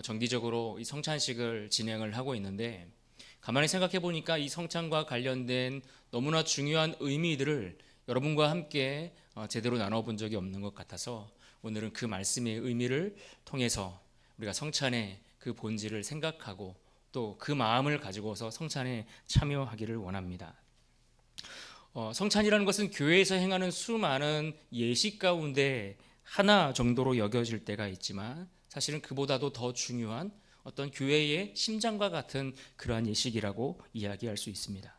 정기적으로 이 성찬식을 진행을 하고 있는데, 가만히 생각해 보니까 이 성찬과 관련된 너무나 중요한 의미들을 여러분과 함께 제대로 나눠본 적이 없는 것 같아서 오늘은 그 말씀의 의미를 통해서 우리가 성찬의 그 본질을 생각하고 또 그 마음을 가지고서 성찬에 참여하기를 원합니다. 성찬이라는 것은 교회에서 행하는 수많은 예식 가운데 하나 정도로 여겨질 때가 있지만, 사실은 그보다도 더 중요한 어떤 교회의 심장과 같은 그러한 예식이라고 이야기할 수 있습니다.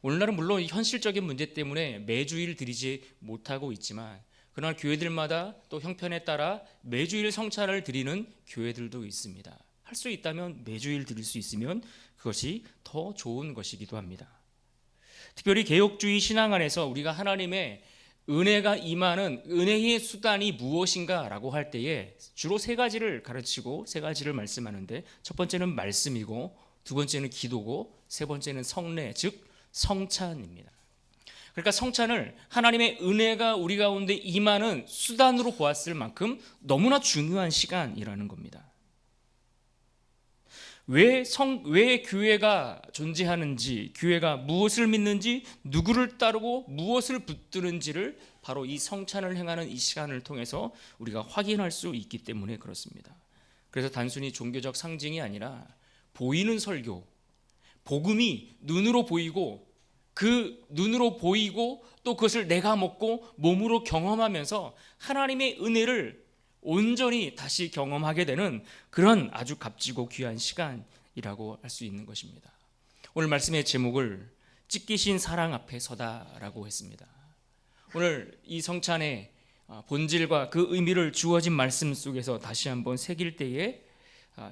오늘날은 물론 현실적인 문제 때문에 매주일 드리지 못하고 있지만, 그러나 교회들마다 또 형편에 따라 매주일 성찬을 드리는 교회들도 있습니다. 할 수 있다면 매주일 드릴 수 있으면 그것이 더 좋은 것이기도 합니다. 특별히 개혁주의 신앙 안에서 우리가 하나님의 은혜가 임하는 은혜의 수단이 무엇인가 라고 할 때에 주로 세 가지를 가르치고 세 가지를 말씀하는데, 첫 번째는 말씀이고, 두 번째는 기도고, 세 번째는 성례, 즉 성찬입니다. 그러니까 성찬을 하나님의 은혜가 우리 가운데 임하는 수단으로 보았을 만큼 너무나 중요한 시간이라는 겁니다. 왜 교회가 존재하는지, 교회가 무엇을 믿는지, 누구를 따르고 무엇을 붙드는지를 바로 이 성찬을 행하는 이 시간을 통해서 우리가 확인할 수 있기 때문에 그렇습니다. 그래서 단순히 종교적 상징이 아니라 보이는 설교, 복음이 눈으로 보이고, 그 눈으로 보이고 또 그것을 내가 먹고 몸으로 경험하면서 하나님의 은혜를 온전히 다시 경험하게 되는 그런 아주 값지고 귀한 시간이라고 할 수 있는 것입니다. 오늘 말씀의 제목을 찢기신 사랑 앞에 서다라고 했습니다. 오늘 이 성찬의 본질과 그 의미를 주어진 말씀 속에서 다시 한번 새길 때에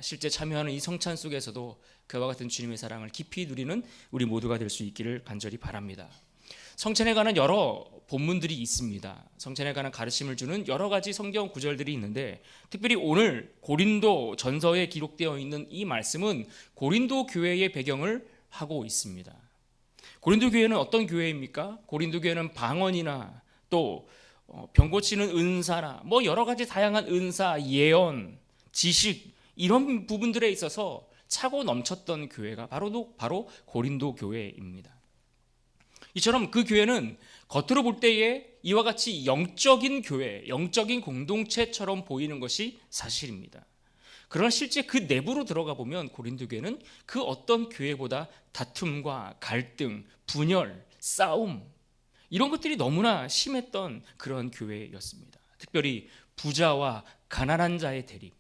실제 참여하는 이 성찬 속에서도 그와 같은 주님의 사랑을 깊이 누리는 우리 모두가 될 수 있기를 간절히 바랍니다. 성찬에 관한 여러 본문들이 있습니다. 성찬에 관한 가르침을 주는 여러 가지 성경 구절들이 있는데, 특별히 오늘 고린도 전서에 기록되어 있는 이 말씀은 고린도 교회의 배경을 하고 있습니다. 고린도 교회는 어떤 교회입니까? 고린도 교회는 방언이나 또 병 고치는 은사나 여러 가지 다양한 은사, 예언, 지식, 이런 부분들에 있어서 차고 넘쳤던 교회가 바로 고린도 교회입니다. 이처럼 그 교회는 겉으로 볼 때에 이와 같이 영적인 교회, 영적인 공동체처럼 보이는 것이 사실입니다. 그러나 실제 그 내부로 들어가 보면 고린도 교회는 그 어떤 교회보다 다툼과 갈등, 분열, 싸움, 이런 것들이 너무나 심했던 그런 교회였습니다. 특별히 부자와 가난한 자의 대립,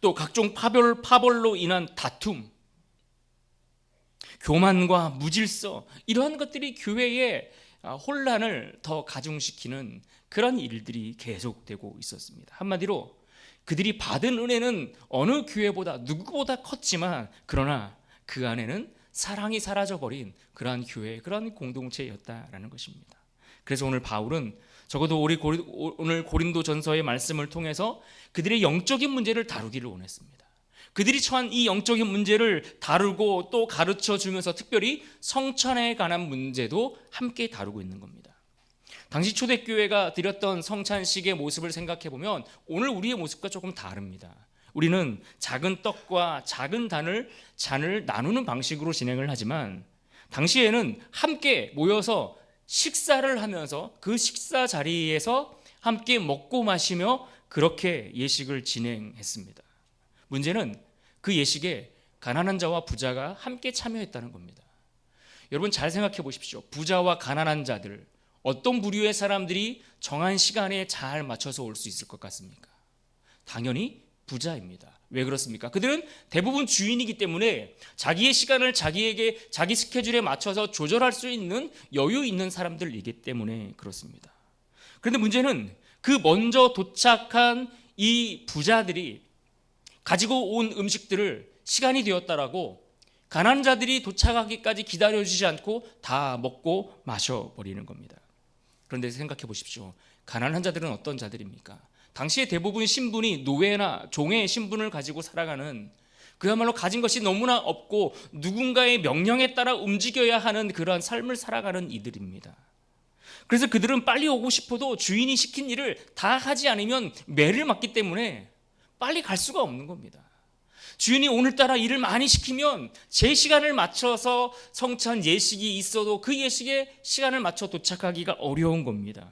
또 각종 파벌로 인한 다툼, 교만과 무질서, 이러한 것들이 교회의 혼란을 더 가중시키는 그런 일들이 계속되고 있었습니다. 한마디로 그들이 받은 은혜는 어느 교회보다 누구보다 컸지만, 그러나 그 안에는 사랑이 사라져버린 그러한 교회, 그러한 공동체였다라는 것입니다. 그래서 오늘 바울은 적어도 오늘 고린도 전서의 말씀을 통해서 그들의 영적인 문제를 다루기를 원했습니다. 그들이 처한 이 영적인 문제를 다루고 또 가르쳐 주면서 특별히 성찬에 관한 문제도 함께 다루고 있는 겁니다. 당시 초대교회가 드렸던 성찬식의 모습을 생각해 보면 오늘 우리의 모습과 조금 다릅니다. 우리는 작은 떡과 작은 잔을 나누는 방식으로 진행을 하지만, 당시에는 함께 모여서 식사를 하면서 그 식사 자리에서 함께 먹고 마시며 그렇게 예식을 진행했습니다. 문제는 그 예식에 가난한 자와 부자가 함께 참여했다는 겁니다. 여러분 잘 생각해 보십시오. 부자와 가난한 자들, 어떤 부류의 사람들이 정한 시간에 잘 맞춰서 올 수 있을 것 같습니까? 당연히 부자입니다. 왜 그렇습니까? 그들은 대부분 주인이기 때문에 자기의 시간을 자기 스케줄에 맞춰서 조절할 수 있는 여유 있는 사람들이기 때문에 그렇습니다. 그런데 문제는 그 먼저 도착한 이 부자들이 가지고 온 음식들을 시간이 되었다라고 가난한 자들이 도착하기까지 기다려주지 않고 다 먹고 마셔버리는 겁니다. 그런데 생각해 보십시오. 가난한 자들은 어떤 자들입니까? 당시에 대부분 신분이 노예나 종의 신분을 가지고 살아가는, 그야말로 가진 것이 너무나 없고 누군가의 명령에 따라 움직여야 하는 그러한 삶을 살아가는 이들입니다. 그래서 그들은 빨리 오고 싶어도 주인이 시킨 일을 다 하지 않으면 매를 맞기 때문에 빨리 갈 수가 없는 겁니다. 주인이 오늘따라 일을 많이 시키면 제 시간을 맞춰서 성찬 예식이 있어도 그 예식에 시간을 맞춰 도착하기가 어려운 겁니다.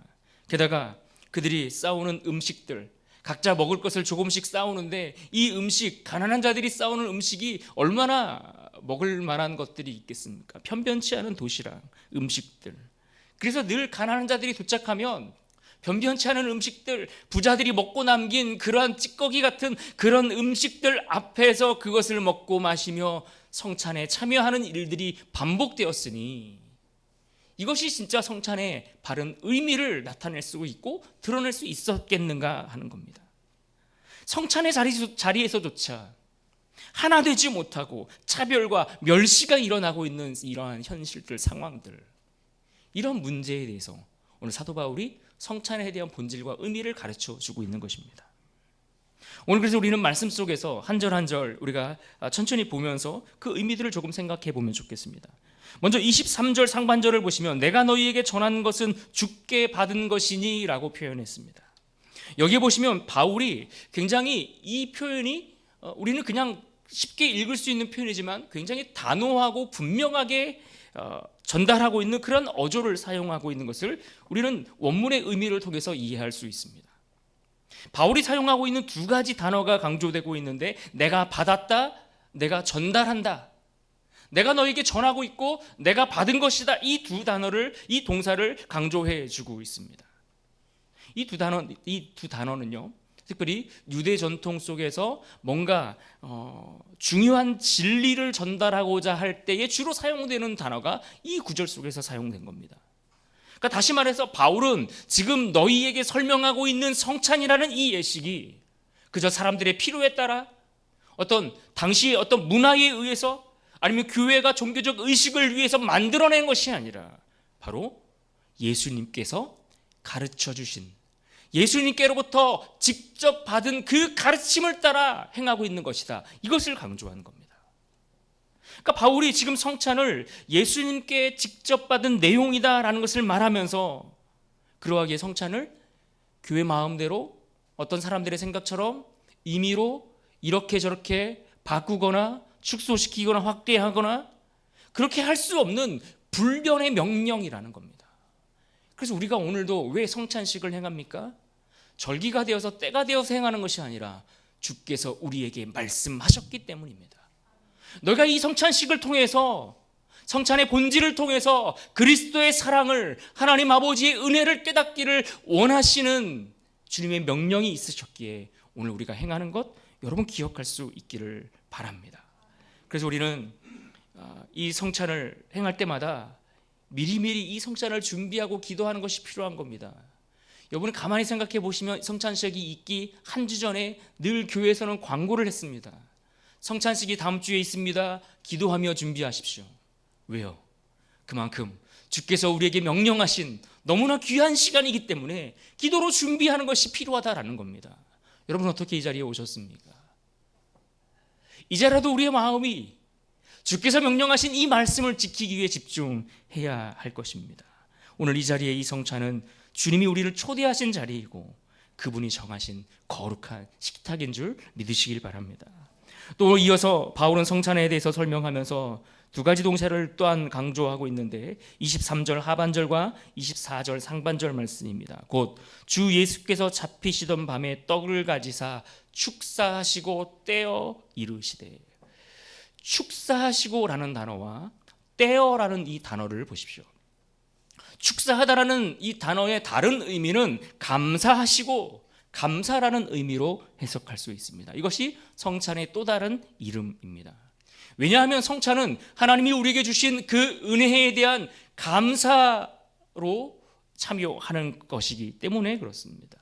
게다가 그들이 싸우는 음식들, 각자 먹을 것을 조금씩 싸우는데 이 음식, 가난한 자들이 싸우는 음식이 얼마나 먹을 만한 것들이 있겠습니까? 편변치 않은 도시락, 음식들. 그래서 늘 가난한 자들이 도착하면 변변치 않은 음식들, 부자들이 먹고 남긴 그러한 찌꺼기 같은 그런 음식들 앞에서 그것을 먹고 마시며 성찬에 참여하는 일들이 반복되었으니 이것이 진짜 성찬의 바른 의미를 나타낼 수 있고 드러낼 수 있었겠는가 하는 겁니다. 성찬의 자리에서조차 하나 되지 못하고 차별과 멸시가 일어나고 있는 이러한 현실들, 상황들, 이런 문제에 대해서 오늘 사도 바울이 성찬에 대한 본질과 의미를 가르쳐 주고 있는 것입니다. 오늘 그래서 우리는 말씀 속에서 한 절 한 절 우리가 천천히 보면서 그 의미들을 조금 생각해 보면 좋겠습니다. 먼저 23절 상반절을 보시면 내가 너희에게 전한 것은 주께 받은 것이니 라고 표현했습니다. 여기에 보시면 바울이 굉장히 이 표현이 우리는 그냥 쉽게 읽을 수 있는 표현이지만 굉장히 단호하고 분명하게 전달하고 있는 그런 어조를 사용하고 있는 것을 우리는 원문의 의미를 통해서 이해할 수 있습니다. 바울이 사용하고 있는 두 가지 단어가 강조되고 있는데 내가 받았다, 내가 전달한다, 내가 너에게 전하고 있고 내가 받은 것이다, 이 두 단어를, 이 동사를 강조해 주고 있습니다. 이 두 단어는요, 특별히 유대 전통 속에서 뭔가 중요한 진리를 전달하고자 할 때에 주로 사용되는 단어가 이 구절 속에서 사용된 겁니다. 그러니까 다시 말해서 바울은 지금 너희에게 설명하고 있는 성찬이라는 이 예식이 그저 사람들의 필요에 따라 어떤 당시의 어떤 문화에 의해서 아니면 교회가 종교적 의식을 위해서 만들어낸 것이 아니라 바로 예수님께서 가르쳐 주신, 예수님께로부터 직접 받은 그 가르침을 따라 행하고 있는 것이다, 이것을 강조하는 겁니다. 그러니까 바울이 지금 성찬을 예수님께 직접 받은 내용이다라는 것을 말하면서 그러하기에 성찬을 교회 마음대로 어떤 사람들의 생각처럼 임의로 이렇게 저렇게 바꾸거나 축소시키거나 확대하거나 그렇게 할 수 없는 불변의 명령이라는 겁니다. 그래서 우리가 오늘도 왜 성찬식을 행합니까? 절기가 되어서 때가 되어서 행하는 것이 아니라 주께서 우리에게 말씀하셨기 때문입니다. 너희가 이 성찬식을 통해서, 성찬의 본질을 통해서 그리스도의 사랑을, 하나님 아버지의 은혜를 깨닫기를 원하시는 주님의 명령이 있으셨기에 오늘 우리가 행하는 것 여러분 기억할 수 있기를 바랍니다. 그래서 우리는 이 성찬을 행할 때마다 미리미리 이 성찬을 준비하고 기도하는 것이 필요한 겁니다. 여러분 가만히 생각해 보시면 성찬식이 있기 한 주 전에 늘 교회에서는 광고를 했습니다. 성찬식이 다음 주에 있습니다. 기도하며 준비하십시오. 왜요? 그만큼 주께서 우리에게 명령하신 너무나 귀한 시간이기 때문에 기도로 준비하는 것이 필요하다라는 겁니다. 여러분 어떻게 이 자리에 오셨습니까? 이제라도 우리의 마음이 주께서 명령하신 이 말씀을 지키기 위해 집중해야 할 것입니다. 오늘 이 자리에 이 성찬은 주님이 우리를 초대하신 자리이고 그분이 정하신 거룩한 식탁인 줄 믿으시길 바랍니다. 또 이어서 바울은 성찬에 대해서 설명하면서 두 가지 동사를 또한 강조하고 있는데 23절 하반절과 24절 상반절 말씀입니다. 곧 주 예수께서 잡히시던 밤에 떡을 가지사 축사하시고 떼어 이르시되, 축사하시고라는 단어와 떼어라는 이 단어를 보십시오. 축사하다라는 이 단어의 다른 의미는 감사하시고 감사라는 의미로 해석할 수 있습니다. 이것이 성찬의 또 다른 이름입니다. 왜냐하면 성찬은 하나님이 우리에게 주신 그 은혜에 대한 감사로 참여하는 것이기 때문에 그렇습니다.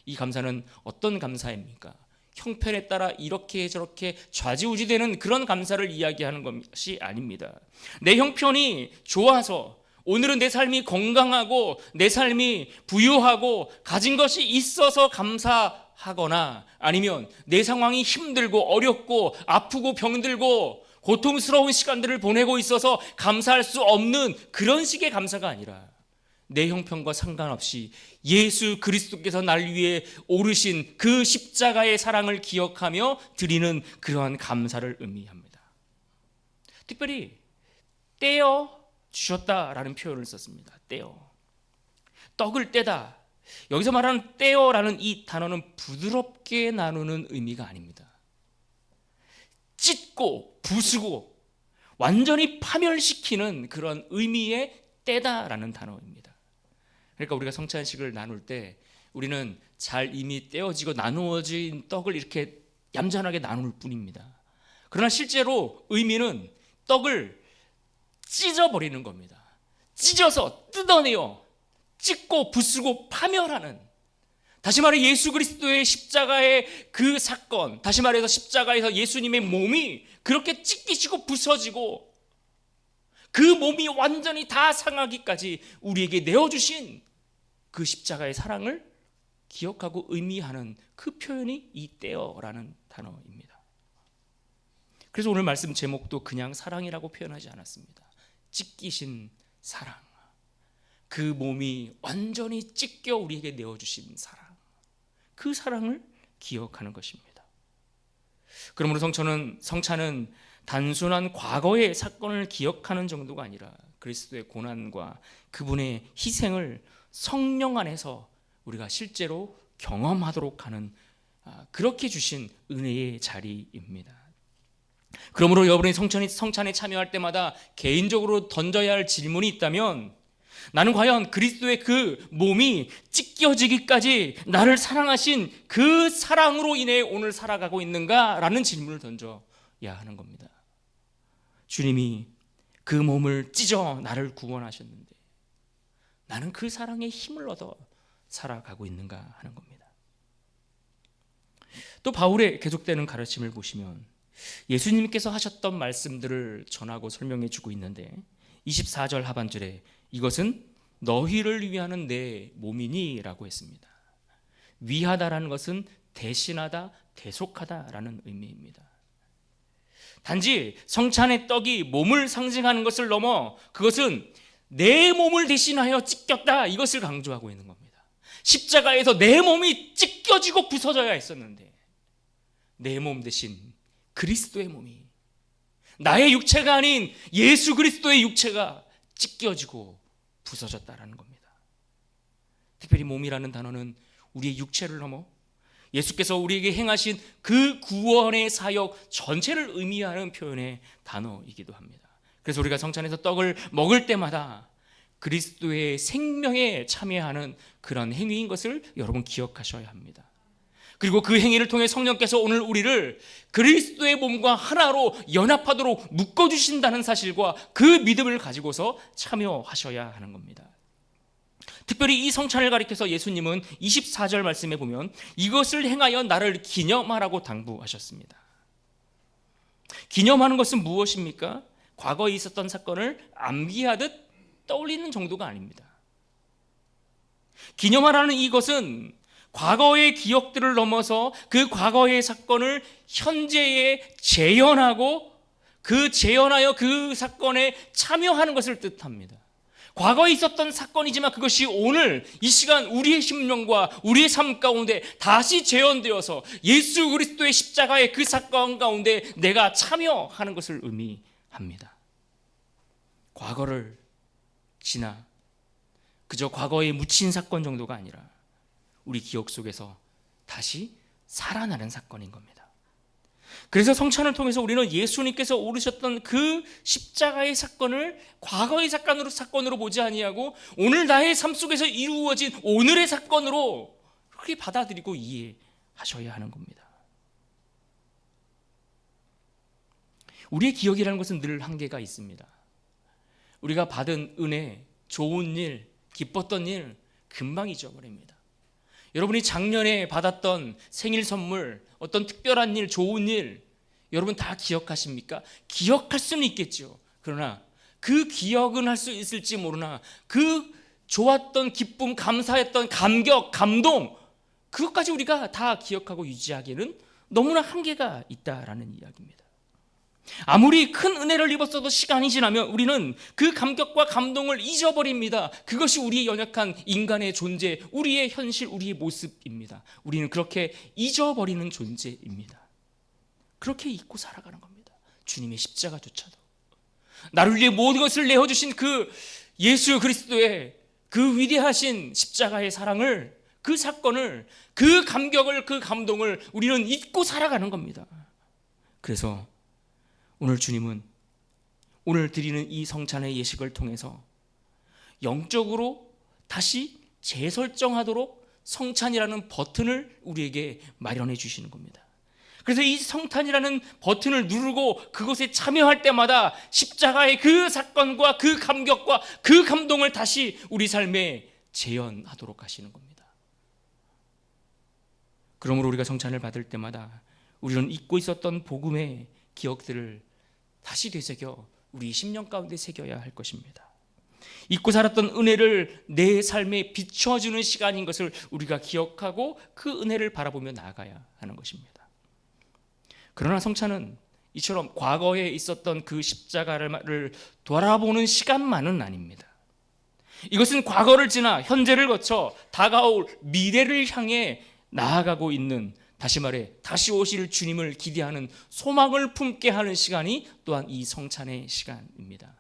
이 감사는 어떤 감사입니까? 형편에 따라 이렇게 저렇게 좌지우지되는 그런 감사를 이야기하는 것이 아닙니다. 내 형편이 좋아서, 오늘은 내 삶이 건강하고 내 삶이 부유하고 가진 것이 있어서 감사하거나, 아니면 내 상황이 힘들고 어렵고 아프고 병들고 고통스러운 시간들을 보내고 있어서 감사할 수 없는 그런 식의 감사가 아니라 내 형편과 상관없이 예수 그리스도께서 날 위해 오르신 그 십자가의 사랑을 기억하며 드리는 그러한 감사를 의미합니다. 특별히 떼어 주셨다라는 표현을 썼습니다. 떼어. 떡을 떼다. 여기서 말하는 떼어라는 이 단어는 부드럽게 나누는 의미가 아닙니다. 찢고 부수고 완전히 파멸시키는 그런 의미의 떼다라는 단어입니다. 그러니까 우리가 성찬식을 나눌 때 우리는 잘 이미 떼어지고 나누어진 떡을 이렇게 얌전하게 나눌 뿐입니다. 그러나 실제로 의미는 떡을 찢어버리는 겁니다. 찢어서 뜯어내어 찢고 부수고 파멸하는, 다시 말해 예수 그리스도의 십자가의 그 사건, 다시 말해서 십자가에서 예수님의 몸이 그렇게 찢기지고 부서지고 그 몸이 완전히 다 상하기까지 우리에게 내어주신 그 십자가의 사랑을 기억하고 의미하는 그 표현이 이 떼어라는 단어입니다. 그래서 오늘 말씀 제목도 그냥 사랑이라고 표현하지 않았습니다. 찢기신 사랑, 그 몸이 완전히 찢겨 우리에게 내어주신 사랑, 그 사랑을 기억하는 것입니다. 그러므로 성찬은 단순한 과거의 사건을 기억하는 정도가 아니라 그리스도의 고난과 그분의 희생을 성령 안에서 우리가 실제로 경험하도록 하는, 그렇게 주신 은혜의 자리입니다. 그러므로 여러분이 성찬에 참여할 때마다 개인적으로 던져야 할 질문이 있다면, 나는 과연 그리스도의 그 몸이 찢겨지기까지 나를 사랑하신 그 사랑으로 인해 오늘 살아가고 있는가? 라는 질문을 던져야 하는 겁니다. 주님이 그 몸을 찢어 나를 구원하셨는데 나는 그 사랑에 힘을 얻어 살아가고 있는가 하는 겁니다. 또 바울의 계속되는 가르침을 보시면 예수님께서 하셨던 말씀들을 전하고 설명해 주고 있는데 24절 하반절에 이것은 너희를 위하는 내 몸이니 라고 했습니다. 위하다라는 것은 대신하다, 대속하다라는 의미입니다. 단지 성찬의 떡이 몸을 상징하는 것을 넘어 그것은 내 몸을 대신하여 찢겼다, 이것을 강조하고 있는 겁니다. 십자가에서 내 몸이 찢겨지고 부서져야 했었는데 내 몸 대신 그리스도의 몸이, 나의 육체가 아닌 예수 그리스도의 육체가 찢겨지고 부서졌다라는 겁니다. 특별히 몸이라는 단어는 우리의 육체를 넘어 예수께서 우리에게 행하신 그 구원의 사역 전체를 의미하는 표현의 단어이기도 합니다. 그래서 우리가 성찬에서 떡을 먹을 때마다 그리스도의 생명에 참여하는 그런 행위인 것을 여러분 기억하셔야 합니다. 그리고 그 행위를 통해 성령께서 오늘 우리를 그리스도의 몸과 하나로 연합하도록 묶어주신다는 사실과 그 믿음을 가지고서 참여하셔야 하는 겁니다. 특별히 이 성찬을 가리켜서 예수님은 24절 말씀에 보면 이것을 행하여 나를 기념하라고 당부하셨습니다. 기념하는 것은 무엇입니까? 과거에 있었던 사건을 암기하듯 떠올리는 정도가 아닙니다. 기념하라는 이것은 과거의 기억들을 넘어서 그 과거의 사건을 현재에 재현하고 재현하여 그 사건에 참여하는 것을 뜻합니다. 과거에 있었던 사건이지만 그것이 오늘 이 시간 우리의 심령과 우리의 삶 가운데 다시 재현되어서 예수 그리스도의 십자가의 그 사건 가운데 내가 참여하는 것을 의미합니다. 과거를 지나 그저 과거에 묻힌 사건 정도가 아니라 우리 기억 속에서 다시 살아나는 사건인 겁니다. 그래서 성찬을 통해서 우리는 예수님께서 오르셨던 그 십자가의 사건을 과거의 사건으로 보지 아니하고 오늘 나의 삶 속에서 이루어진 오늘의 사건으로 그렇게 받아들이고 이해하셔야 하는 겁니다. 우리의 기억이라는 것은 늘 한계가 있습니다. 우리가 받은 은혜, 좋은 일, 기뻤던 일 금방 잊어버립니다. 여러분이 작년에 받았던 생일 선물, 어떤 특별한 일, 좋은 일, 여러분 다 기억하십니까? 기억할 수는 있겠죠. 그러나 그 기억은 할 수 있을지 모르나 그 좋았던 기쁨, 감사했던 감격, 감동, 그것까지 우리가 다 기억하고 유지하기에는 너무나 한계가 있다라는 이야기입니다. 아무리 큰 은혜를 입었어도 시간이 지나면 우리는 그 감격과 감동을 잊어버립니다. 그것이 우리의 연약한 인간의 존재, 우리의 현실, 우리의 모습입니다. 우리는 그렇게 잊어버리는 존재입니다. 그렇게 잊고 살아가는 겁니다. 주님의 십자가조차도. 나를 위해 모든 것을 내어주신 그 예수 그리스도의 그 위대하신 십자가의 사랑을, 그 사건을, 그 감격을, 그 감동을 우리는 잊고 살아가는 겁니다. 그래서 오늘 주님은 오늘 드리는 이 성찬의 예식을 통해서 영적으로 다시 재설정하도록 성찬이라는 버튼을 우리에게 마련해 주시는 겁니다. 그래서 이 성탄이라는 버튼을 누르고 그것에 참여할 때마다 십자가의 그 사건과 그 감격과 그 감동을 다시 우리 삶에 재현하도록 하시는 겁니다. 그러므로 우리가 성찬을 받을 때마다 우리는 잊고 있었던 복음의 기억들을 다시 되새겨 우리 심령 가운데 새겨야 할 것입니다. 잊고 살았던 은혜를 내 삶에 비춰주는 시간인 것을 우리가 기억하고 그 은혜를 바라보며 나아가야 하는 것입니다. 그러나 성찬은 이처럼 과거에 있었던 그 십자가를 돌아보는 시간만은 아닙니다. 이것은 과거를 지나 현재를 거쳐 다가올 미래를 향해 나아가고 있는, 다시 말해 다시 오실 주님을 기대하는 소망을 품게 하는 시간이 또한 이 성찬의 시간입니다.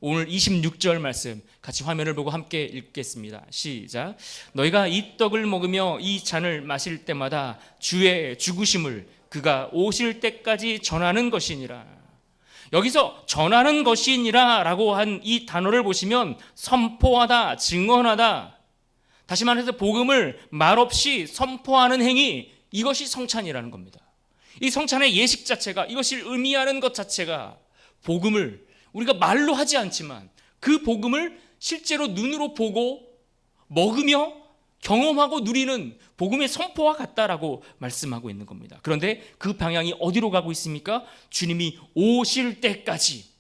오늘 26절 말씀 같이 화면을 보고 함께 읽겠습니다. 시작. 너희가 이 떡을 먹으며 이 잔을 마실 때마다 주의 죽으심을 그가 오실 때까지 전하는 것이니라. 여기서 전하는 것이니라 라고 한 이 단어를 보시면 선포하다, 증언하다, 다시 말해서 복음을 말없이 선포하는 행위, 이것이 성찬이라는 겁니다. 이 성찬의 예식 자체가, 이것을 의미하는 것 자체가 복음을 우리가 말로 하지 않지만 그 복음을 실제로 눈으로 보고 먹으며 경험하고 누리는 복음의 선포와 같다라고 말씀하고 있는 겁니다. 그런데 그 방향이 어디로 가고 있습니까? 주님이 오실 때까지,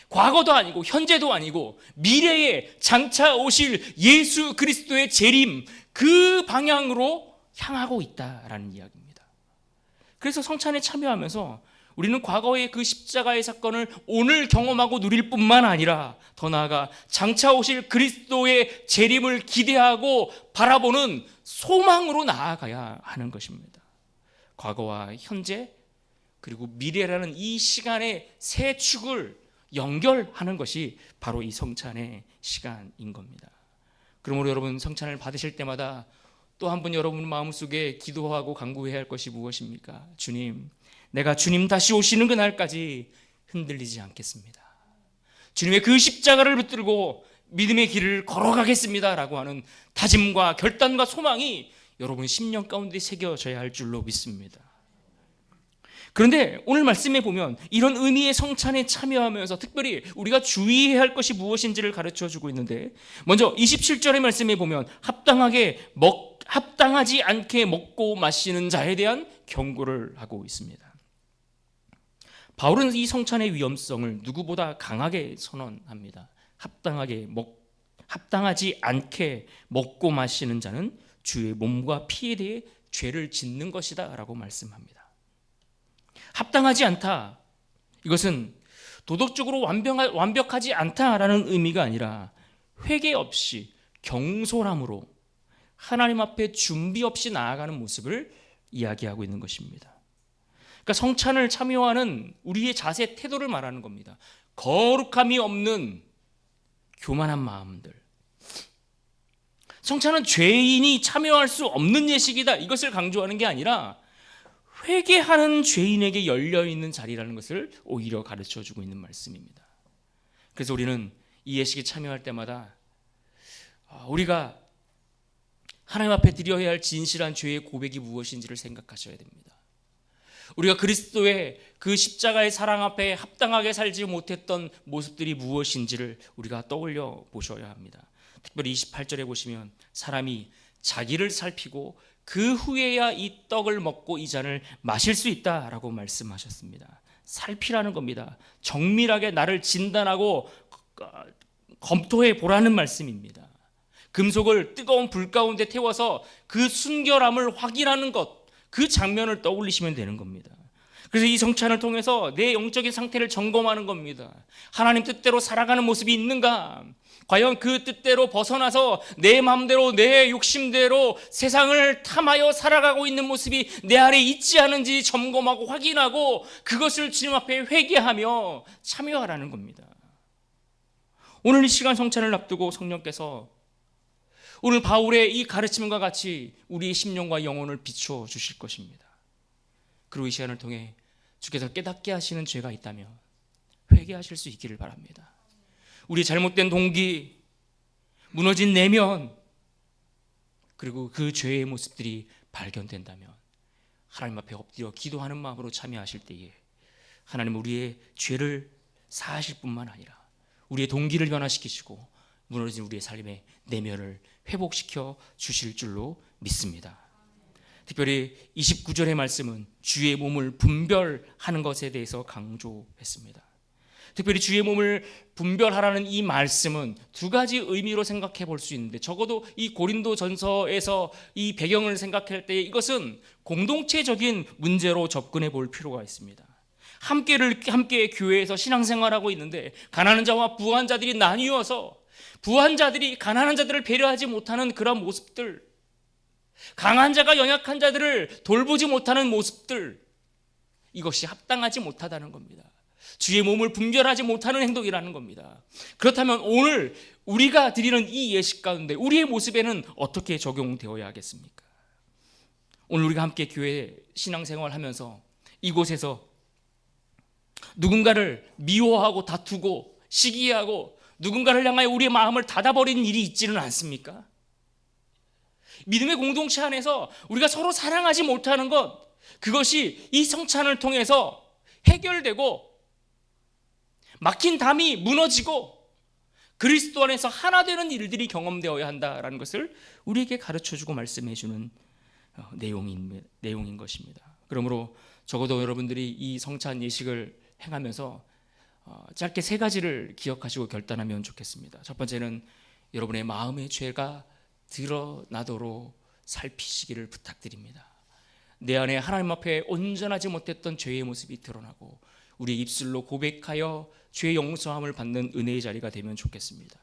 과거도 아니고 현재도 아니고 미래에 장차 오실 예수 그리스도의 재림, 그 방향으로 향하고 있다라는 이야기입니다. 그래서 성찬에 참여하면서 우리는 과거의 그 십자가의 사건을 오늘 경험하고 누릴 뿐만 아니라 더 나아가 장차 오실 그리스도의 재림을 기대하고 바라보는 소망으로 나아가야 하는 것입니다. 과거와 현재 그리고 미래라는 이 시간의 세 축을 연결하는 것이 바로 이 성찬의 시간인 겁니다. 그러므로 여러분 성찬을 받으실 때마다 또 한 번 여러분 마음속에 기도하고 간구해야 할 것이 무엇입니까? 주님, 내가 주님 다시 오시는 그날까지 흔들리지 않겠습니다. 주님의 그 십자가를 붙들고 믿음의 길을 걸어가겠습니다 라고 하는 다짐과 결단과 소망이 여러분 심령 가운데 새겨져야 할 줄로 믿습니다. 그런데 오늘 말씀에 보면 이런 의미의 성찬에 참여하면서 특별히 우리가 주의해야 할 것이 무엇인지를 가르쳐 주고 있는데, 먼저 27절의 말씀에 보면 합당하지 않게 먹고 마시는 자에 대한 경고를 하고 있습니다. 바울은 이 성찬의 위험성을 누구보다 강하게 선언합니다. 합당하지 않게 먹고 마시는 자는 주의 몸과 피에 대해 죄를 짓는 것이다 라고 말씀합니다. 합당하지 않다, 이것은 도덕적으로 완벽하지 않다라는 의미가 아니라 회개 없이 경솔함으로 하나님 앞에 준비 없이 나아가는 모습을 이야기하고 있는 것입니다. 그러니까 성찬을 참여하는 우리의 자세, 태도를 말하는 겁니다. 거룩함이 없는 교만한 마음들. 성찬은 죄인이 참여할 수 없는 예식이다, 이것을 강조하는 게 아니라 회개하는 죄인에게 열려있는 자리라는 것을 오히려 가르쳐주고 있는 말씀입니다. 그래서 우리는 이 예식에 참여할 때마다 우리가 하나님 앞에 드려야 할 진실한 죄의 고백이 무엇인지를 생각하셔야 됩니다. 우리가 그리스도의 그 십자가의 사랑 앞에 합당하게 살지 못했던 모습들이 무엇인지를 우리가 떠올려 보셔야 합니다. 특별히 28절에 보시면 사람이 자기를 살피고 그 후에야 이 떡을 먹고 이 잔을 마실 수 있다라고 말씀하셨습니다. 살피라는 겁니다. 정밀하게 나를 진단하고 검토해 보라는 말씀입니다. 금속을 뜨거운 불 가운데 태워서 그 순결함을 확인하는 것, 그 장면을 떠올리시면 되는 겁니다. 그래서 이 성찬을 통해서 내 영적인 상태를 점검하는 겁니다. 하나님 뜻대로 살아가는 모습이 있는가? 과연 그 뜻대로 벗어나서 내 마음대로 내 욕심대로 세상을 탐하여 살아가고 있는 모습이 내 안에 있지 않은지 점검하고 확인하고 그것을 주님 앞에 회개하며 참여하라는 겁니다. 오늘 이 시간 성찬을 앞두고 성령께서 오늘 바울의 이 가르침과 같이 우리의 심령과 영혼을 비추어 주실 것입니다. 그리고 이 시간을 통해 주께서 깨닫게 하시는 죄가 있다면 회개하실 수 있기를 바랍니다. 우리 잘못된 동기, 무너진 내면, 그리고 그 죄의 모습들이 발견된다면 하나님 앞에 엎드려 기도하는 마음으로 참여하실 때에 하나님은 우리의 죄를 사하실 뿐만 아니라 우리의 동기를 변화시키시고 무너진 우리의 삶의 내면을 회복시켜 주실 줄로 믿습니다. 특별히 29절의 말씀은 주의 몸을 분별하는 것에 대해서 강조했습니다. 특별히 주의 몸을 분별하라는 이 말씀은 두 가지 의미로 생각해 볼 수 있는데, 적어도 이 고린도전서에서 이 배경을 생각할 때 이것은 공동체적인 문제로 접근해 볼 필요가 있습니다. 함께 교회에서 신앙생활하고 있는데 가난한 자와 부한 자들이 나뉘어서 부한 자들이 가난한 자들을 배려하지 못하는 그런 모습들, 강한 자가 연약한 자들을 돌보지 못하는 모습들, 이것이 합당하지 못하다는 겁니다. 주의 몸을 분별하지 못하는 행동이라는 겁니다. 그렇다면 오늘 우리가 드리는 이 예식 가운데 우리의 모습에는 어떻게 적용되어야 하겠습니까? 오늘 우리가 함께 교회 신앙생활 하면서 이곳에서 누군가를 미워하고 다투고 시기하고 누군가를 향하여 우리의 마음을 닫아버리는 일이 있지는 않습니까? 믿음의 공동체 안에서 우리가 서로 사랑하지 못하는 것, 그것이 이 성찬을 통해서 해결되고 막힌 담이 무너지고 그리스도 안에서 하나 되는 일들이 경험되어야 한다라는 것을 우리에게 가르쳐주고 말씀해주는 내용인 것입니다. 그러므로 적어도 여러분들이 이 성찬 예식을 행하면서 짧게 세 가지를 기억하시고 결단하면 좋겠습니다. 첫 번째는 여러분의 마음의 죄가 드러나도록 살피시기를 부탁드립니다. 내 안에 하나님 앞에 온전하지 못했던 죄의 모습이 드러나고 우리의 입술로 고백하여 죄의 용서함을 받는 은혜의 자리가 되면 좋겠습니다.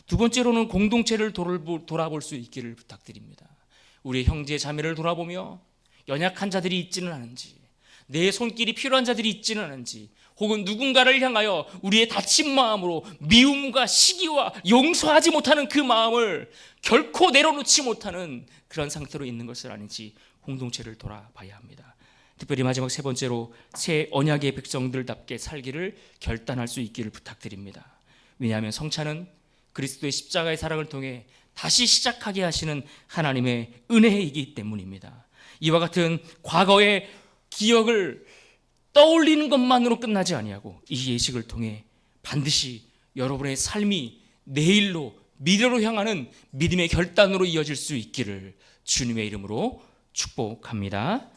두 번째로는 공동체를 돌아볼 수 있기를 부탁드립니다. 우리의 형제 자매를 돌아보며 연약한 자들이 있지는 않은지, 내 손길이 필요한 자들이 있지는 않은지, 혹은 누군가를 향하여 우리의 다친 마음으로 미움과 시기와 용서하지 못하는 그 마음을 결코 내려놓지 못하는 그런 상태로 있는 것을 아닌지 공동체를 돌아봐야 합니다. 특별히 마지막 세 번째로 새 언약의 백성들답게 살기를 결단할 수 있기를 부탁드립니다. 왜냐하면 성찬은 그리스도의 십자가의 사랑을 통해 다시 시작하게 하시는 하나님의 은혜이기 때문입니다. 이와 같은 과거의 기억을 떠올리는 것만으로 끝나지 아니하고 이 예식을 통해 반드시 여러분의 삶이 내일로 미래로 향하는 믿음의 결단으로 이어질 수 있기를 주님의 이름으로 축복합니다.